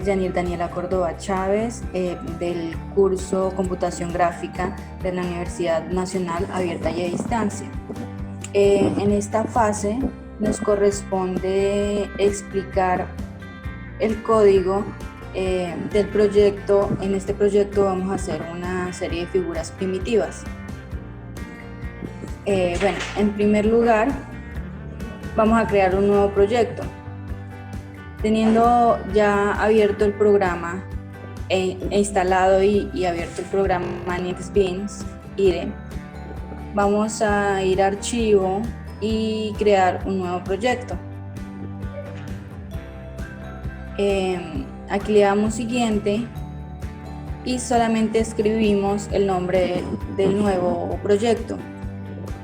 Yanir Daniela Córdoba Chávez, del curso Computación Gráfica de la Universidad Nacional Abierta y a Distancia. En esta fase nos corresponde explicar el código del proyecto. En este proyecto vamos a hacer una serie de figuras primitivas. Bueno, en primer lugar, vamos a crear un nuevo proyecto. Teniendo ya abierto el programa instalado y abierto el programa NetBeans IDE, vamos a ir a archivo y crear un nuevo proyecto. Aquí le damos siguiente y solamente escribimos el nombre del nuevo proyecto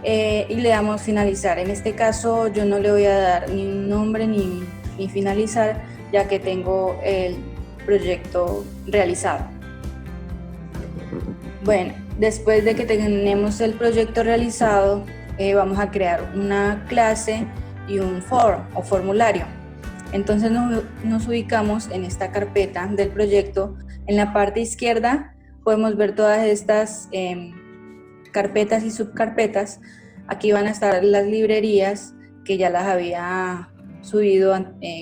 y le damos finalizar. En este caso yo no le voy a dar ni un nombre ni finalizar, ya que tengo el proyecto realizado. Bueno, después de que tenemos el proyecto realizado, vamos a crear una clase y un form o formulario. Entonces nos ubicamos en esta carpeta del proyecto. En la parte izquierda podemos ver todas estas carpetas y subcarpetas. Aquí van a estar las librerías que ya las había subido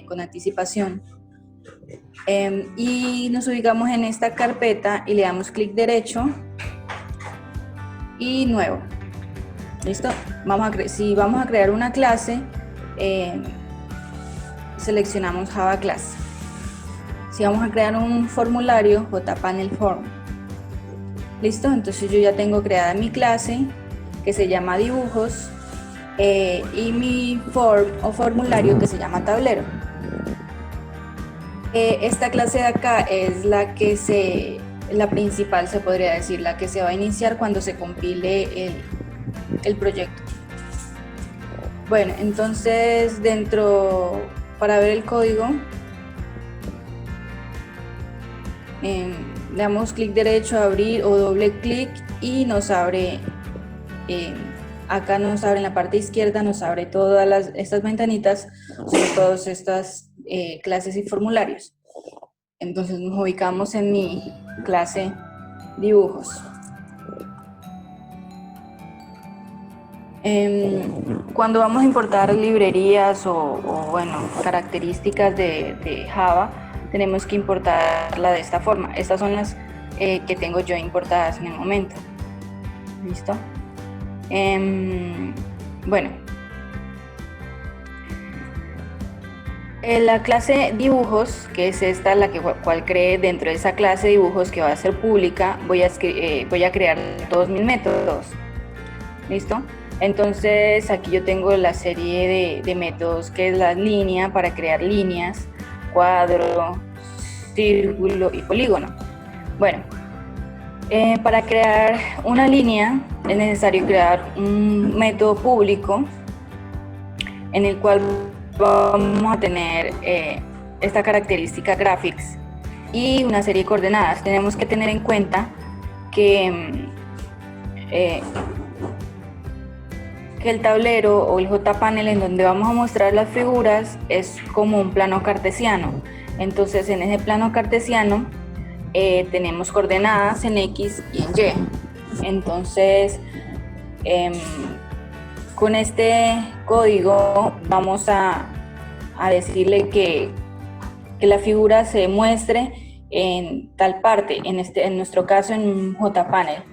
con anticipación. Y nos ubicamos en esta carpeta y le damos clic derecho y nuevo. ¿Listo? Si vamos a crear una clase, seleccionamos Java Class. Si vamos a crear un formulario, JPanel Form. ¿Listo? Entonces yo ya tengo creada mi clase que se llama dibujos y mi form o formulario que se llama tablero. Esta clase de acá es la principal, se podría decir, la que se va a iniciar cuando se compile el proyecto. Bueno, entonces para ver el código, le damos clic derecho a abrir o doble clic y nos abre, acá nos abre en la parte izquierda, nos abre todas estas ventanitas, son todas estas clases y formularios. Entonces nos ubicamos en mi clase dibujos. Cuando vamos a importar librerías o características de Java, tenemos que importarla de esta forma. Estas son las que tengo yo importadas en el momento. ¿Listo? Bueno. La clase dibujos, que es esta, la cual creé dentro de esa clase dibujos que va a ser pública, voy a crear todos mis métodos. ¿Listo? Entonces aquí yo tengo la serie de métodos, que es la línea para crear líneas, cuadro, círculo y polígono. Bueno, para crear una línea es necesario crear un método público en el cual vamos a tener esta característica graphics y una serie de coordenadas. Tenemos que tener en cuenta que el tablero o el JPanel en donde vamos a mostrar las figuras es como un plano cartesiano. Entonces en ese plano cartesiano tenemos coordenadas en X y en Y. Entonces con este código vamos a decirle que la figura se muestre en tal parte, en nuestro caso en un JPanel.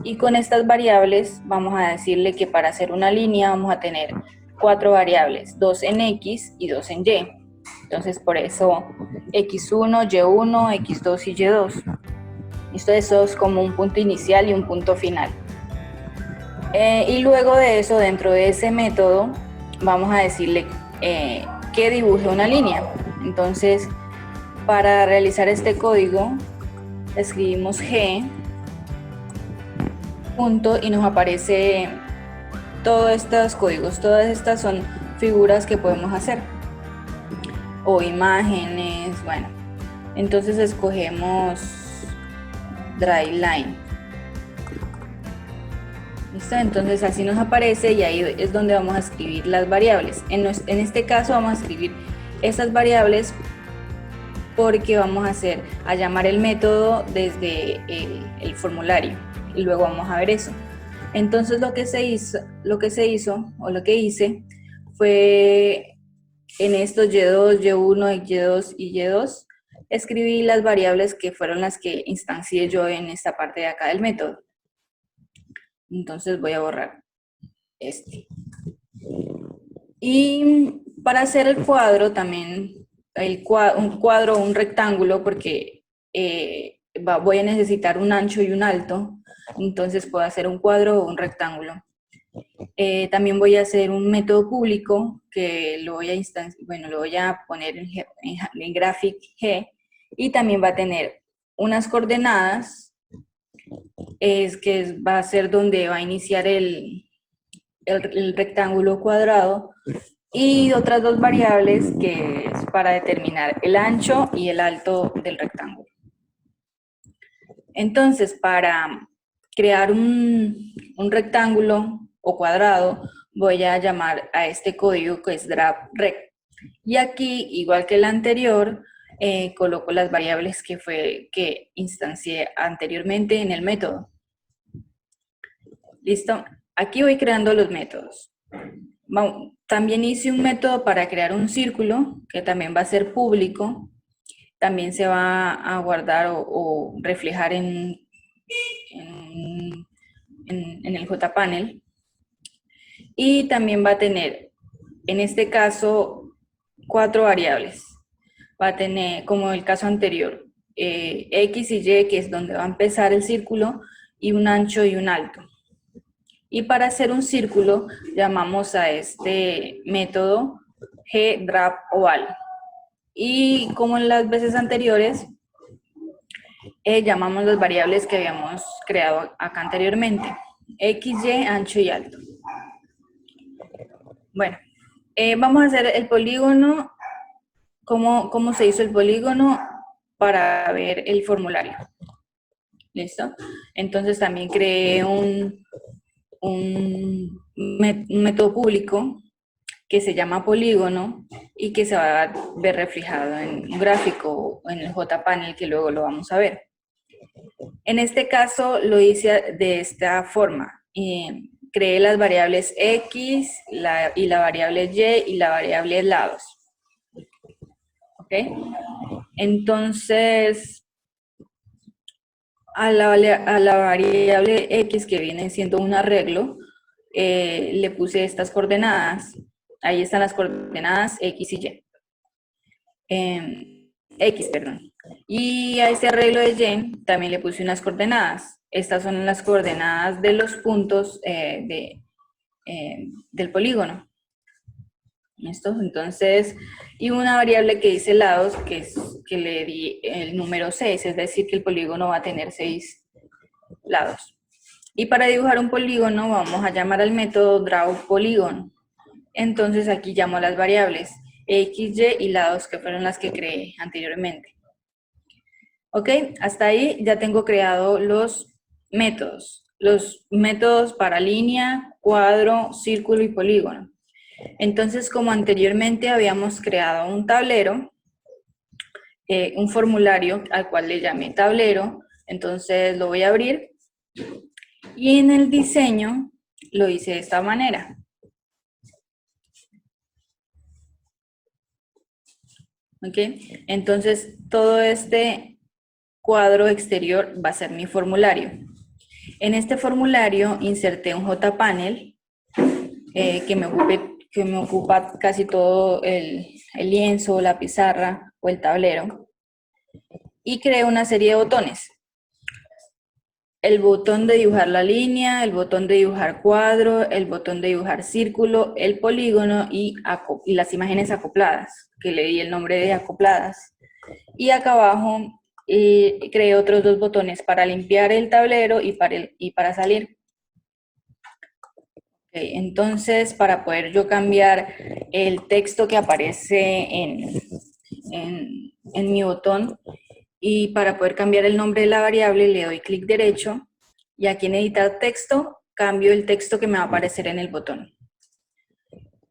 Y con estas variables vamos a decirle que para hacer una línea vamos a tener 4 variables, 2 en X y 2 en Y. Entonces por eso X1, Y1, X2 y Y2. Eso es como un punto inicial y un punto final. Y luego de eso, dentro de ese método, vamos a decirle que dibuje una línea. Entonces, para realizar este código, escribimos G, punto, y nos aparece todos estos códigos. Todas estas son figuras que podemos hacer. O imágenes, bueno. Entonces escogemos Dry Line. ¿Listo? Entonces así nos aparece y ahí es donde vamos a escribir las variables. En este caso vamos a escribir estas variables porque vamos a llamar el método desde el formulario y luego vamos a ver eso. Entonces lo que se hice fue en estos Y2, Y1, Y2 y Y2, escribí las variables que fueron las que instancié yo en esta parte de acá del método. Entonces voy a borrar este. Y para hacer el cuadro también, un cuadro o un rectángulo, porque voy a necesitar un ancho y un alto, entonces puedo hacer un cuadro o un rectángulo. También voy a hacer un método público que lo voy a poner en graphic G, y también va a tener unas coordenadas, va a ser donde va a iniciar el rectángulo cuadrado, y otras dos variables que es para determinar el ancho y el alto del rectángulo. Entonces, para crear un rectángulo o cuadrado, voy a llamar a este código que es DrapRect. Y aquí, igual que el anterior, coloco las variables que instancié anteriormente en el método. ¿Listo? Aquí voy creando los métodos. También hice un método para crear un círculo, que también va a ser público. También se va a guardar o reflejar en el JPanel. Y también va a tener, en este caso, 4 variables. Va a tener, como el caso anterior, X y Y, que es donde va a empezar el círculo, y un ancho y un alto. Y para hacer un círculo, llamamos a este método gDrapOval. Y como en las veces anteriores, llamamos las variables que habíamos creado acá anteriormente: X, Y, ancho y alto. Bueno, vamos a hacer el polígono. ¿Cómo se hizo el polígono? Para ver el formulario. ¿Listo? Entonces también creé un método público que se llama polígono y que se va a ver reflejado en un gráfico o en el JPanel, que luego lo vamos a ver. En este caso lo hice de esta forma. Creé las variables X y la variable Y y la variable lados. ¿Ok? Entonces, a la variable X, que viene siendo un arreglo, le puse estas coordenadas. Ahí están las coordenadas X y Y. X, perdón. Y a este arreglo de Y también le puse unas coordenadas. Estas son las coordenadas de los puntos del polígono. ¿Listo? Entonces, y una variable que dice lados, que le di el número 6, es decir, que el polígono va a tener 6 lados. Y para dibujar un polígono vamos a llamar al método drawPolygon. Entonces aquí llamo las variables X, Y y lados, que fueron las que creé anteriormente. Ok, hasta ahí ya tengo creado los métodos. Los métodos para línea, cuadro, círculo y polígono. Entonces, como anteriormente habíamos creado un tablero, un formulario al cual le llamé tablero, entonces lo voy a abrir. Y en el diseño lo hice de esta manera. ¿Ok? Entonces, todo este cuadro exterior va a ser mi formulario. En este formulario inserté un JPanel que me ocupa casi todo el lienzo, la pizarra o el tablero. Y creé una serie de botones. El botón de dibujar la línea, el botón de dibujar cuadro, el botón de dibujar círculo, el polígono y las imágenes acopladas, que le di el nombre de acopladas. Y acá abajo creé otros 2 botones para limpiar el tablero y para salir. Okay, entonces, para poder yo cambiar el texto que aparece en mi botón, y para poder cambiar el nombre de la variable, le doy clic derecho, y aquí en editar texto, cambio el texto que me va a aparecer en el botón.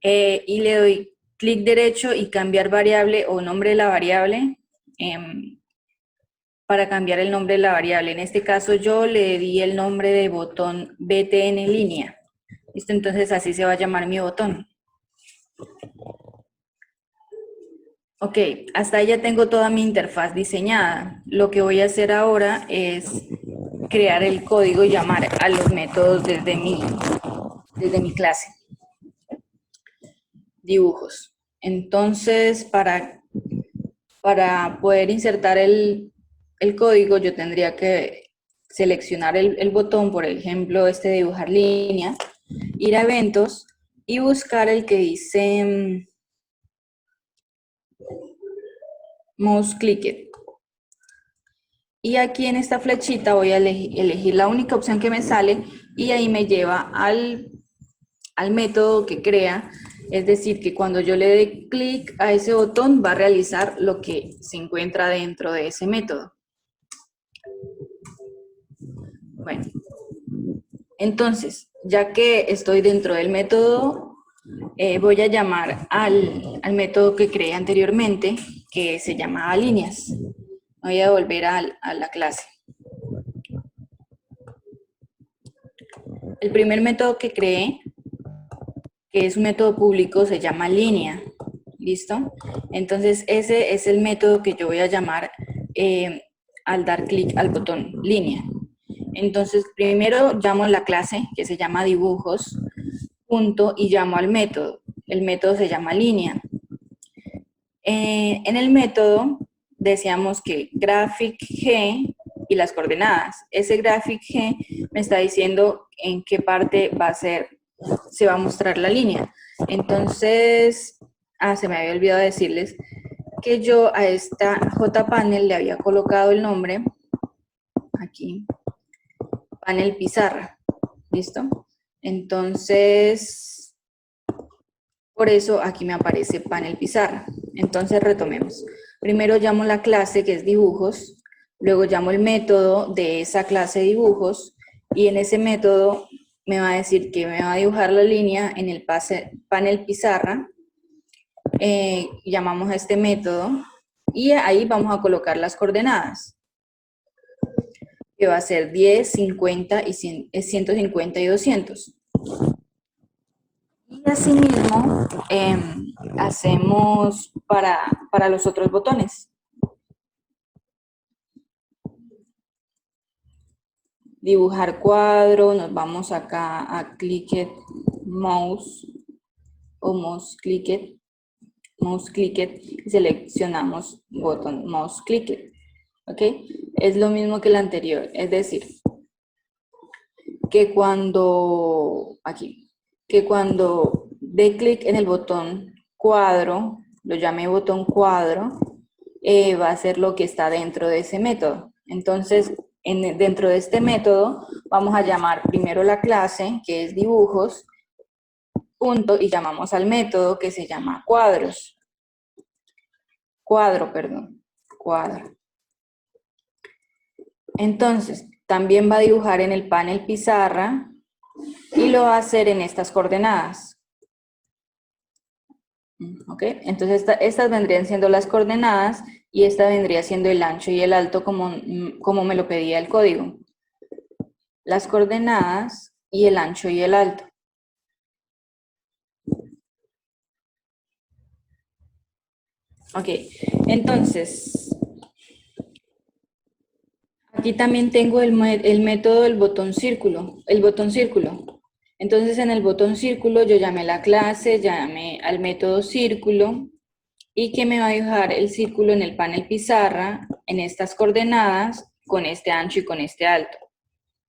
Y le doy clic derecho y cambiar variable o nombre de la variable, para cambiar el nombre de la variable. En este caso yo le di el nombre de botón BTN línea. ¿Listo? Entonces así se va a llamar mi botón. Ok, hasta ahí ya tengo toda mi interfaz diseñada. Lo que voy a hacer ahora es crear el código y llamar a los métodos desde mi clase. Dibujos. Entonces, para poder insertar el código, yo tendría que seleccionar el botón, por ejemplo, este de dibujar línea, ir a eventos y buscar el que dice mouse clicked. Y aquí en esta flechita voy a elegir la única opción que me sale y ahí me lleva al método que crea. Es decir, que cuando yo le dé clic a ese botón va a realizar lo que se encuentra dentro de ese método. Bueno, entonces, ya que estoy dentro del método, voy a llamar al método que creé anteriormente, que se llamaba líneas. Voy a volver a la clase. El primer método que creé, que es un método público, se llama línea. ¿Listo? Entonces, ese es el método que yo voy a llamar al dar clic al botón línea. Entonces, primero llamo a la clase, que se llama dibujos, punto, y llamo al método. El método se llama línea. En el método decíamos que graphic G y las coordenadas. Ese graphic G me está diciendo en qué parte se va a mostrar la línea. Entonces, se me había olvidado decirles que yo a esta JPanel le había colocado el nombre, aquí, panel pizarra. ¿Listo? Entonces, por eso aquí me aparece panel pizarra. Entonces retomemos. Primero llamo la clase que es dibujos, luego llamo el método de esa clase de dibujos y en ese método me va a decir que me va a dibujar la línea en el panel pizarra. Llamamos a este método y ahí vamos a colocar las coordenadas, que va a ser 10, 50, y 150 y 200. Y asimismo hacemos para los otros botones. Dibujar cuadro, nos vamos acá a clicked mouse o mouse clicked y seleccionamos botón mouse clicked. ¿Ok? Es lo mismo que el anterior, es decir, que cuando dé clic en el botón cuadro, lo llame botón cuadro, va a ser lo que está dentro de ese método. Entonces, dentro de este método, vamos a llamar primero la clase, que es dibujos, punto, y llamamos al método que se llama cuadros. Cuadro. Entonces, también va a dibujar en el panel pizarra y lo va a hacer en estas coordenadas. ¿Ok? Entonces, estas vendrían siendo las coordenadas y esta vendría siendo el ancho y el alto como me lo pedía el código. Las coordenadas y el ancho y el alto. Ok, entonces, aquí también tengo el método del botón círculo, Entonces, en el botón círculo yo llamé la clase, llamé al método círculo y que me va a dibujar el círculo en el panel pizarra en estas coordenadas con este ancho y con este alto.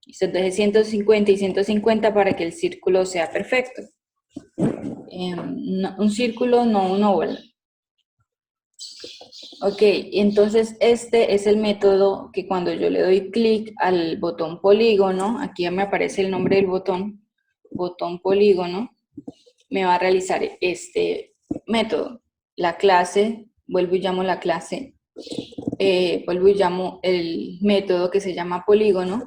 Entonces 150 y 150 para que el círculo sea perfecto. Un círculo, no un óvalo. Ok, entonces este es el método que cuando yo le doy clic al botón polígono, aquí ya me aparece el nombre del botón polígono, me va a realizar este método. La clase, vuelvo y llamo la clase, vuelvo y llamo el método que se llama polígono,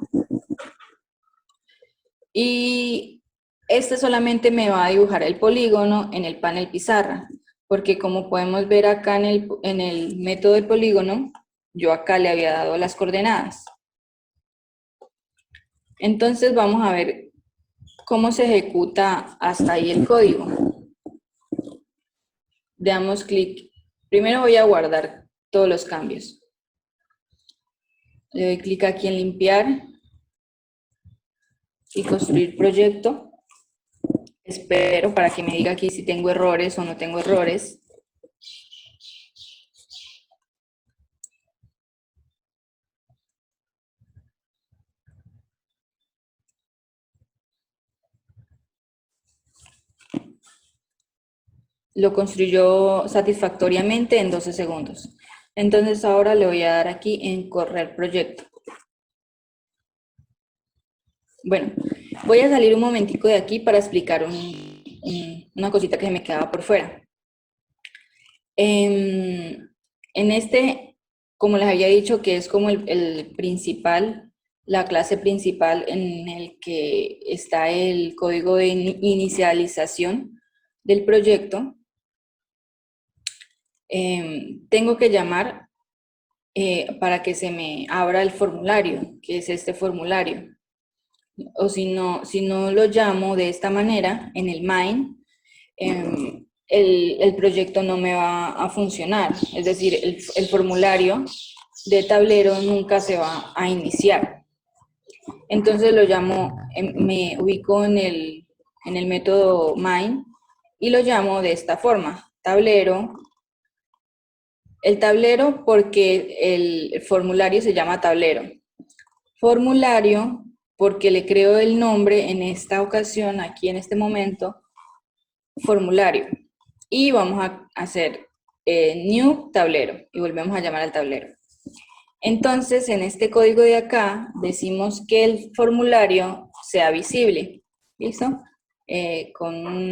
y este solamente me va a dibujar el polígono en el panel pizarra. porque como podemos ver acá en el método del polígono, yo acá le había dado las coordenadas. Entonces vamos a ver cómo se ejecuta hasta ahí el código. Damos clic. Primero voy a guardar todos los cambios. Le doy clic aquí en limpiar y construir proyecto. Espero para que me diga aquí si tengo errores o no tengo errores. Lo construyó satisfactoriamente en 12 segundos. Entonces ahora le voy a dar aquí en correr proyecto. Bueno, voy a salir un momentico de aquí para explicar una cosita que se me quedaba por fuera. En este, como les había dicho, que es como el principal, la clase principal en el que está el código de inicialización del proyecto, tengo que llamar para que se me abra el formulario, que es este formulario. O si no lo llamo de esta manera, en el main, el proyecto no me va a funcionar. Es decir, el formulario de tablero nunca se va a iniciar. Entonces lo llamo, me ubico en el método main y lo llamo de esta forma, tablero. El tablero porque el formulario se llama tablero. Formulario porque le creo el nombre en esta ocasión, aquí en este momento, formulario. Y vamos a hacer new tablero y volvemos a llamar al tablero. Entonces, en este código de acá, decimos que el formulario sea visible, ¿listo? Con un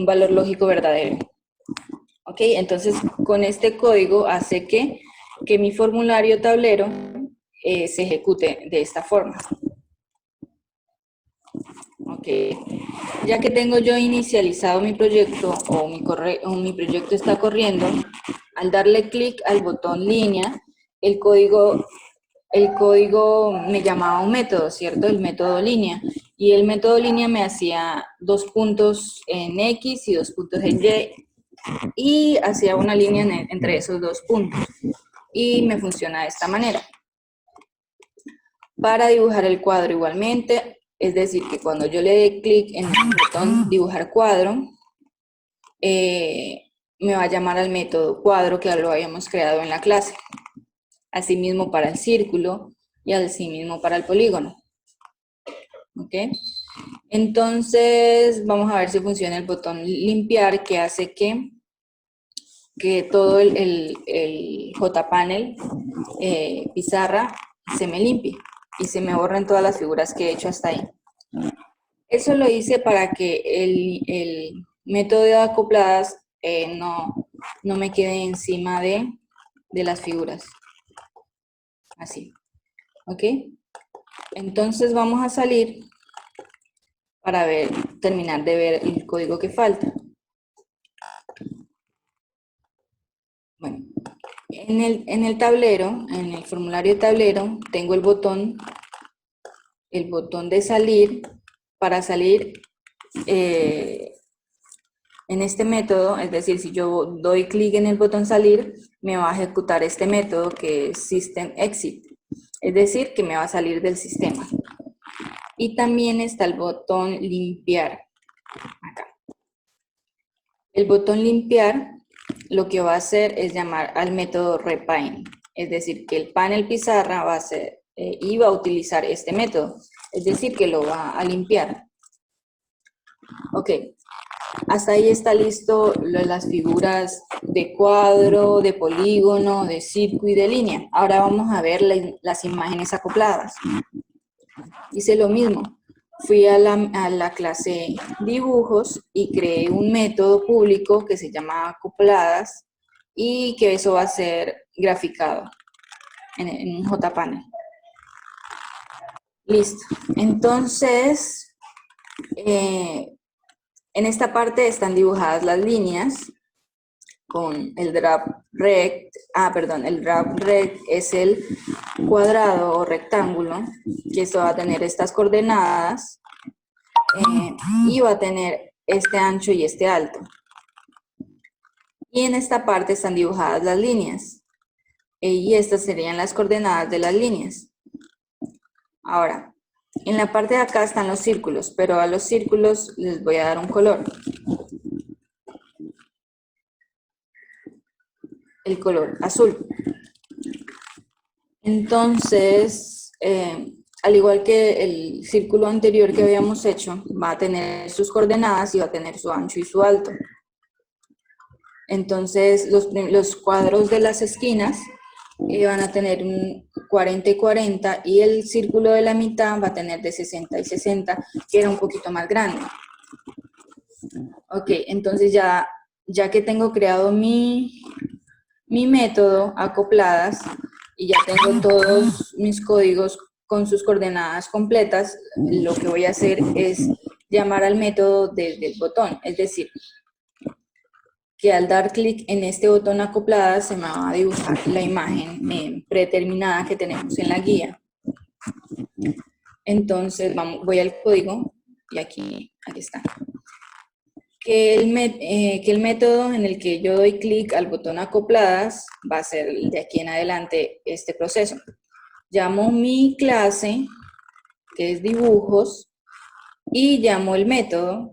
valor lógico verdadero. ¿Ok? Entonces, con este código hace que mi formulario tablero se ejecute de esta forma. Ok. Ya que tengo yo inicializado mi proyecto o mi proyecto está corriendo, al darle clic al botón línea, el código me llamaba un método, ¿cierto? El método línea. Y el método línea me hacía 2 puntos en X y 2 puntos en Y. Y hacía una línea entre esos 2 puntos. Y me funciona de esta manera. Para dibujar el cuadro igualmente, es decir, que cuando yo le dé clic en el botón dibujar cuadro, me va a llamar al método cuadro que lo habíamos creado en la clase. Asimismo para el círculo y asimismo para el polígono. ¿Ok? Entonces, vamos a ver si funciona el botón limpiar, que hace que todo el JPanel pizarra se me limpie y se me borren todas las figuras que he hecho hasta ahí. Eso lo hice para que el método de acopladas no me quede encima de las figuras. Así. ¿Ok? Entonces vamos a salir para terminar de ver el código que falta. Bueno, en el tablero, en el formulario de tablero, tengo el botón de salir. Para salir en este método, es decir, si yo doy clic en el botón salir, me va a ejecutar este método que es System Exit, es decir, que me va a salir del sistema. Y también está el botón limpiar, acá. El botón limpiar lo que va a hacer es llamar al método repaint, es decir, que el panel pizarra va a hacer y va a utilizar este método, es decir, que lo va a limpiar. Ok, hasta ahí está listo las figuras de cuadro, de polígono, de círculo y de línea. Ahora vamos a ver las imágenes acopladas. Hice lo mismo. Fui a la clase dibujos y creé un método público que se llama acopladas y que eso va a ser graficado en un JPanel. Listo. Entonces, En esta parte están dibujadas las líneas con el drag rect, el drag rect es el cuadrado o rectángulo, que esto va a tener estas coordenadas y va a tener este ancho y este alto. Y en esta parte están dibujadas las líneas, y estas serían las coordenadas de las líneas. Ahora, en la parte de acá están los círculos, pero a los círculos les voy a dar un color. El color azul. Entonces, al igual que el círculo anterior que habíamos hecho, va a tener sus coordenadas y va a tener su ancho y su alto. Entonces, los cuadros de las esquinas van a tener un 40 y 40, y el círculo de la mitad va a tener de 60 y 60, que era un poquito más grande. Ok, entonces ya que tengo creado mi método acopladas y ya tengo todos mis códigos con sus coordenadas completas, lo que voy a hacer es llamar al método desde el botón, es decir, que al dar clic en este botón acopladas se me va a dibujar la imagen predeterminada que tenemos en la guía. Entonces voy al código y aquí está. Que el método en el que yo doy clic al botón acopladas va a ser de aquí en adelante este proceso. Llamo mi clase, que es dibujos, y llamo el método,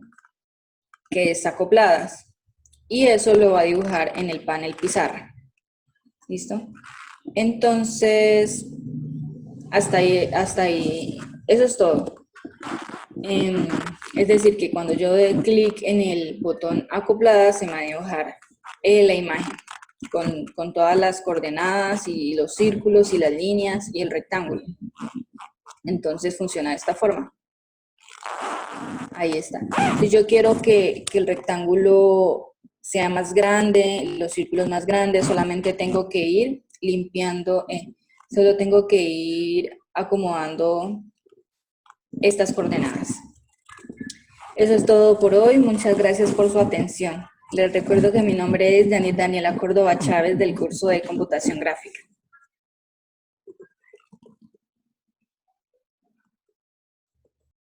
que es acopladas. Y eso lo va a dibujar en el panel pizarra. ¿Listo? Entonces, hasta ahí, eso es todo. Es decir, que cuando yo doy clic en el botón acopladas, se me va a dibujar la imagen con todas las coordenadas y los círculos y las líneas y el rectángulo. Entonces funciona de esta forma. Ahí está. Si yo quiero que el rectángulo sea más grande, los círculos más grandes, solamente tengo que ir limpiando, solo tengo que ir acomodando estas coordenadas. Eso es todo por hoy. Muchas gracias por su atención. Les recuerdo que mi nombre es Daniela Córdoba Chávez, del curso de Computación Gráfica.